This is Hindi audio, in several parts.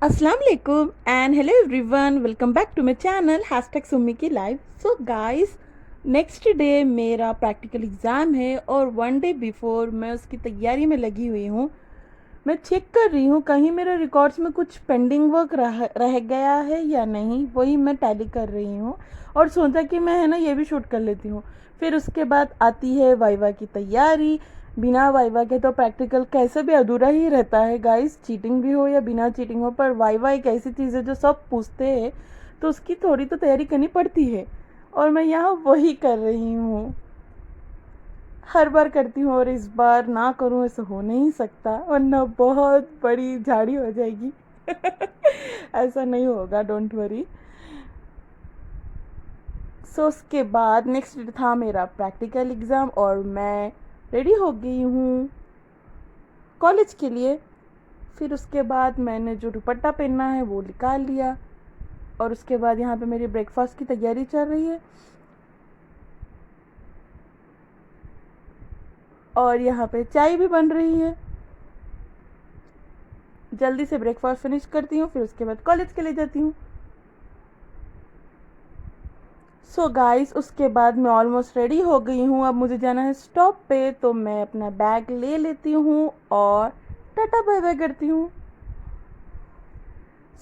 अस्सलाम वालेकुम and hello everyone, welcome back to my channel hashtag Summi की life. So guys, next day मेरा प्रैक्टिकल एग्ज़ाम है और वन डे बिफोर मैं उसकी तैयारी में लगी हुई हूँ। मैं चेक कर रही हूँ कहीं मेरे रिकॉर्ड्स में कुछ पेंडिंग वर्क रह गया है या नहीं, वही मैं टैली कर रही हूँ। और सोचा कि मैं है ना ये भी शूट कर लेती हूँ। फिर उसके बाद आती है वाइवा की तैयारी। बिना वाइवा के तो प्रैक्टिकल कैसे भी अधूरा ही रहता है गाइस, चीटिंग भी हो या बिना चीटिंग हो, पर वाइवा एक ऐसी चीज़ है जो सब पूछते हैं, तो उसकी थोड़ी तो तैयारी करनी पड़ती है। और मैं यहाँ वही कर रही हूँ, हर बार करती हूँ और इस बार ना करूँ ऐसा हो नहीं सकता, वरना बहुत बड़ी झाड़ी हो जाएगी। ऐसा नहीं होगा, डोंट वरी। सो उसके बाद नेक्स्ट डे था मेरा प्रैक्टिकल एग्ज़ाम और मैं रेडी हो गई हूँ कॉलेज के लिए। फिर उसके बाद मैंने जो दुपट्टा पहनना है वो निकाल लिया और उसके बाद यहाँ पे मेरी ब्रेकफास्ट की तैयारी चल रही है और यहाँ पे चाय भी बन रही है। जल्दी से ब्रेकफास्ट फिनिश करती हूँ, फिर उसके बाद कॉलेज के लिए जाती हूँ। सो गाइस, उसके बाद मैं ऑलमोस्ट रेडी हो गई हूँ। अब मुझे जाना है स्टॉप पे, तो मैं अपना बैग ले लेती हूँ और टाटा बाय बाय करती हूँ।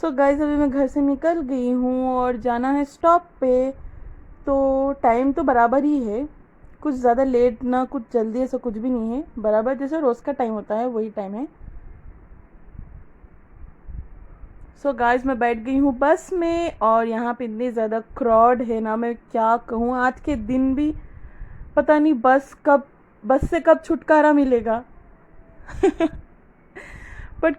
सो गाइस, अभी मैं घर से निकल गई हूँ और जाना है स्टॉप पे। तो टाइम तो बराबर ही है, कुछ ज़्यादा लेट ना कुछ जल्दी, ऐसा कुछ भी नहीं है, बराबर जैसे रोज़ का टाइम होता है वही टाइम है। सो गाइस, मैं बैठ गई हूँ बस में और यहाँ पे इतनी ज़्यादा क्राउड है ना, मैं क्या कहूँ। आज के दिन भी पता नहीं बस से कब छुटकारा मिलेगा। बट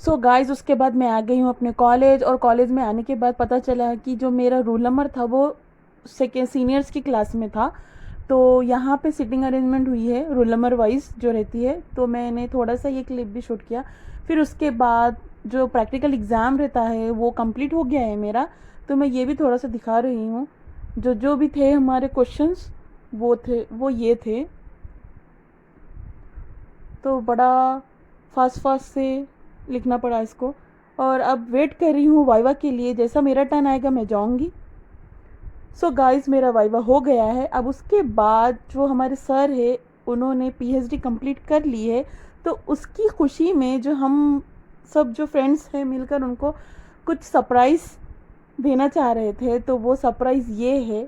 सो गाइस, उसके बाद मैं आ गई हूँ अपने कॉलेज और कॉलेज में आने के बाद पता चला कि जो मेरा रोल नंबर था वो सेकेंड सीनियर्स की क्लास में था। तो यहाँ पे सिटिंग अरेंजमेंट हुई है रोल नंबर वाइज जो रहती है, तो मैंने थोड़ा सा ये क्लिप भी शूट किया। फिर उसके बाद जो प्रैक्टिकल एग्ज़ाम रहता है वो कंप्लीट हो गया है मेरा, तो मैं ये भी थोड़ा सा दिखा रही हूँ। जो जो भी थे हमारे क्वेश्चंस, वो ये थे। तो बड़ा फास्ट फास्ट से लिखना पड़ा इसको। और अब वेट कर रही हूँ वाइवा के लिए, जैसा मेरा टर्न आएगा मैं जाऊँगी। सो गाइस, मेरा वाइवा हो गया है। अब उसके बाद जो हमारे सर है उन्होंने पीएचडी कंप्लीट कर ली है, तो उसकी खुशी में जो हम सब जो फ्रेंड्स हैं मिलकर उनको कुछ सरप्राइज़ देना चाह रहे थे, तो वो सरप्राइज़ ये है।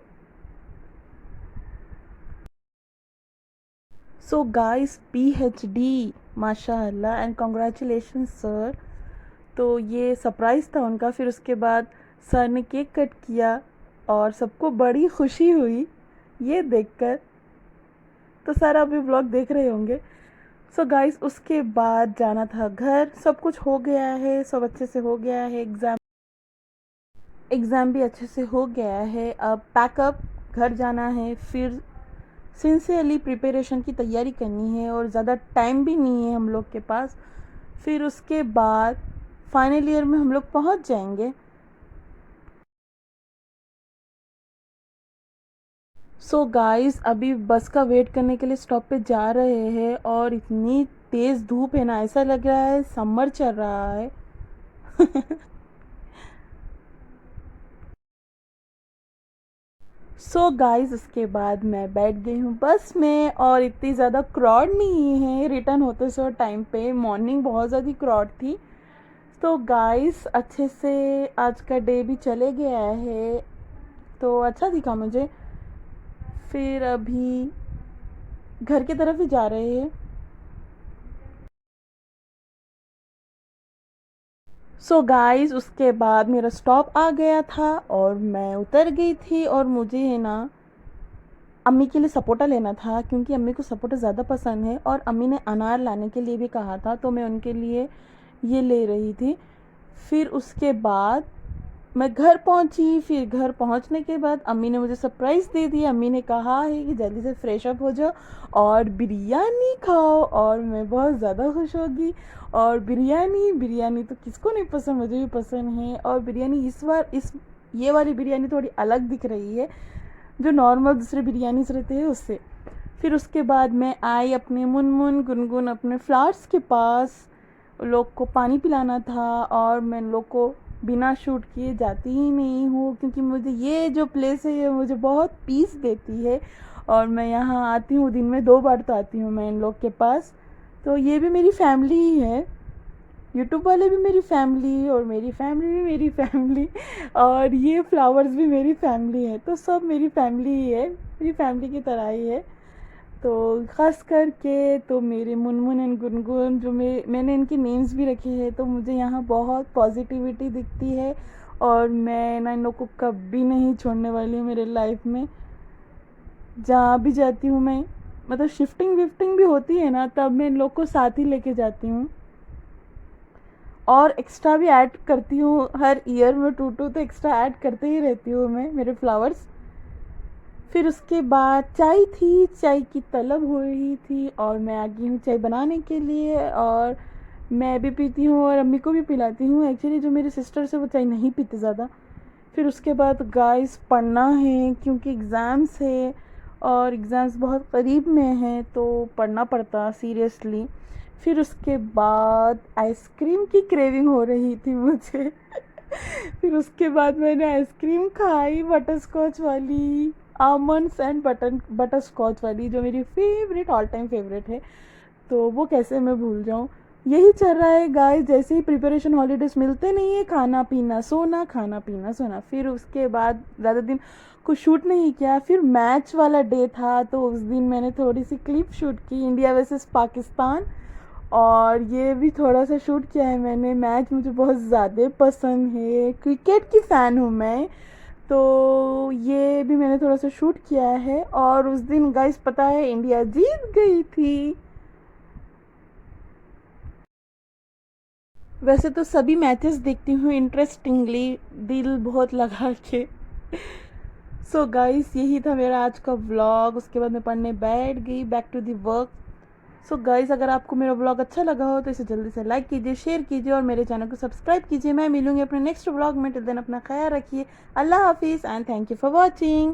सो गाइस, पीएचडी, माशाल्लाह एंड कॉन्ग्रेचुलेशन सर। तो ये सरप्राइज़ था उनका। फिर उसके बाद सर ने केक कट किया और सबको बड़ी खुशी हुई ये देखकर। तो सर अभी व्लॉग देख रहे होंगे। सो गाइस, उसके बाद जाना था घर। सब कुछ हो गया है, सब अच्छे से हो गया है। एग्ज़ाम भी अच्छे से हो गया है। अब पैकअप, घर जाना है। फिर सिंसियरली प्रिपरेशन की तैयारी करनी है और ज़्यादा टाइम भी नहीं है हम लोग के पास। फिर उसके बाद फाइनल ईयर में हम लोग पहुंच जाएंगे। सो गाइस, अभी बस का वेट करने के लिए स्टॉप पे जा रहे हैं और इतनी तेज़ धूप है ना, ऐसा लग रहा है समर चल रहा है। सो गाइस, उसके बाद मैं बैठ गई हूँ बस में और इतनी ज़्यादा क्राउड नहीं है रिटर्न होते सो टाइम पे। मॉर्निंग बहुत ज़्यादा क्राउड थी। तो गाइस, अच्छे से आज का डे भी चले गया है, तो अच्छा दिखा मुझे। फिर अभी घर की तरफ ही जा रहे हैं। सो गाइस, उसके बाद मेरा स्टॉप आ गया था और मैं उतर गई थी और मुझे है ना अम्मी के लिए सपोटा लेना था, क्योंकि अम्मी को सपोटा ज़्यादा पसंद है और अम्मी ने अनार लाने के लिए भी कहा था, तो मैं उनके लिए ये ले रही थी। फिर उसके बाद मैं घर पहुंची। फिर घर पहुंचने के बाद अम्मी ने मुझे सरप्राइज़ दे दिया। अम्मी ने कहा है कि जल्दी से फ्रेश अप हो जाओ और बिरयानी खाओ, और मैं बहुत ज़्यादा खुश होगी। और बिरयानी बिरयानी तो किसको नहीं पसंद, मुझे भी पसंद है। और बिरयानी इस बार इस ये वाली बिरयानी थोड़ी अलग दिख रही है जो नॉर्मल दूसरे बिरयानीज रहते हैं उससे। फिर उसके बाद मैं आई अपने मुनमुन गुनगुन अपने फ्लावर्स के पास। लोग को पानी पिलाना था और मैं लोग को बिना शूट किए जाती ही नहीं हूँ, क्योंकि मुझे ये जो प्लेस है ये मुझे बहुत पीस देती है। और मैं यहाँ आती हूँ, दिन में 2 बार तो आती हूँ मैं इन लोग के पास। तो ये भी मेरी फैमिली ही है, यूट्यूब वाले भी मेरी फैमिली और मेरी फैमिली भी मेरी फैमिली और ये फ्लावर्स भी मेरी फैमिली है। तो सब मेरी फैमिली ही है, मेरी फैमिली की तरह ही है। तो ख़ास करके तो मेरे मुनमुन एंड गुनगुन जो मैंने इनके नेम्स भी रखे हैं, तो मुझे यहाँ बहुत पॉजिटिविटी दिखती है। और मैं ना इन लोग को कभी नहीं छोड़ने वाली हूँ मेरे लाइफ में। जहाँ भी जाती हूँ मैं, मतलब शिफ्टिंग विफ्टिंग भी होती है ना, तब मैं इन लोग को साथ ही लेके जाती हूँ। और एक्स्ट्रा भी ऐड करती हूँ, हर ईयर में 2 तो एक्स्ट्रा ऐड करते ही रहती हूँ मैं मेरे फ्लावर्स। फिर उसके बाद चाय थी, चाय की तलब हो रही थी और मैं आ गई हूँ चाय बनाने के लिए। और मैं भी पीती हूँ और अम्मी को भी पिलाती हूँ। एक्चुअली जो मेरी सिस्टर्स है वो चाय नहीं पीते ज़्यादा। फिर उसके बाद गाइस पढ़ना है, क्योंकि एग्ज़ाम्स है और एग्ज़ाम्स बहुत करीब में हैं, तो पढ़ना पड़ता सीरियसली। फिर उसके बाद आइसक्रीम की क्रेविंग हो रही थी मुझे फिर उसके बाद मैंने आइसक्रीम खाई, बटर स्कॉच वाली, आमंड्स एंड बटर स्कॉच वाली, जो मेरी फेवरेट ऑल टाइम फेवरेट है। तो वो कैसे मैं भूल जाऊँ। यही चल रहा है गाइस, जैसे ही प्रिपरेशन हॉलीडेज मिलते नहीं है, खाना पीना सोना, खाना पीना सोना। फिर उसके बाद ज़्यादा दिन कुछ शूट नहीं किया। फिर मैच वाला डे था, तो उस दिन मैंने थोड़ी सी क्लिप शूट की, इंडिया वर्सेस पाकिस्तान। और ये भी थोड़ा सा शूट किया है मैंने। मैच मुझे बहुत ज़्यादा पसंद है, क्रिकेट की फ़ैन हूँ मैं, तो ये भी मैंने थोड़ा सा शूट किया है। और उस दिन गाइस पता है इंडिया जीत गई थी। वैसे तो सभी मैचेस देखती हूँ इंटरेस्टिंगली, दिल बहुत लगा के। सो गाइस यही था मेरा आज का व्लॉग। उसके बाद मैं पढ़ने बैठ गई, back to the work. So guys अगर आपको मेरा व्लॉग अच्छा लगा हो तो इसे जल्दी से लाइक कीजिए, शेयर कीजिए और मेरे चैनल को सब्सक्राइब कीजिए। मैं मिलूंगी अपने नेक्स्ट व्लॉग में। टिल देन अपना ख्याल रखिए। अल्लाह हाफिज़ and thank you for watching.